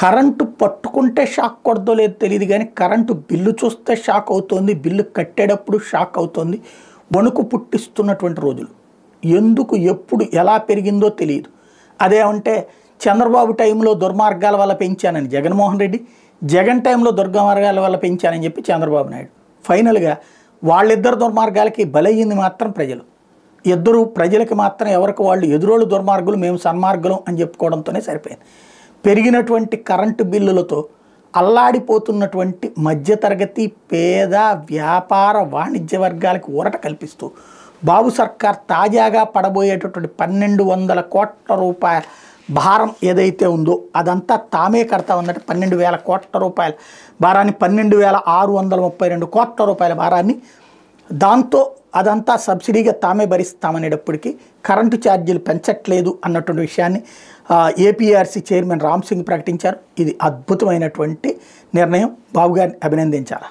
Current పట్టుకుంటే shock కొడదో లేదో తెలియదు కానీ కరెంటు బిల్లు చూస్తే షాక్ అవుతోంది, బిల్లు కట్టేటప్పుడు షాక్ అవుతోంది. వణుకు పుట్టిస్తున్నటువంటి రోజులు. ఎందుకు ఎప్పుడు ఎలా పెరిగిందో తెలియదు. అదేమంటే చంద్రబాబు టైంలో దుర్మార్గాల వల్ల పెంచానని జగన్మోహన్ రెడ్డి, జగన్ టైంలో దుర్మార్గాల వల్ల పెంచానని చెప్పి చంద్రబాబు నాయుడు. ఫైనల్గా వాళ్ళిద్దరు దుర్మార్గాలకి బలయ్యింది మాత్రం ప్రజలు. ఇద్దరు ప్రజలకి మాత్రం ఎవరికి వాళ్ళు ఎదురోళ్ళు దుర్మార్గులు, మేము సన్మార్గులం అని చెప్పుకోవడంతోనే సరిపోయింది. పెరిగినటువంటి కరెంటు బిల్లులతో అల్లాడిపోతున్నటువంటి మధ్యతరగతి, పేద, వ్యాపార, వాణిజ్య వర్గాలకు ఊరట కల్పిస్తూ బాబు సర్కార్ తాజాగా పడబోయేటటువంటి 1200 కోట్ల రూపాయల భారం ఏదైతే ఉందో అదంతా తామే కడతా ఉందంటే 12,000 కోట్ల రూపాయల భారాన్ని, 12,632 కోట్ల రూపాయల భారాన్ని, దాంతో అదంతా సబ్సిడీగా తామే భరిస్తామనేటప్పటికీ కరెంటు ఛార్జీలు పెంచట్లేదు అన్నటువంటి విషయాన్ని ఏపీఆర్సీ చైర్మన్ రామ్ సింగ్ ప్రకటించారు. ఇది అద్భుతమైనటువంటి నిర్ణయం. బాబు గారిని అభినందించాలి.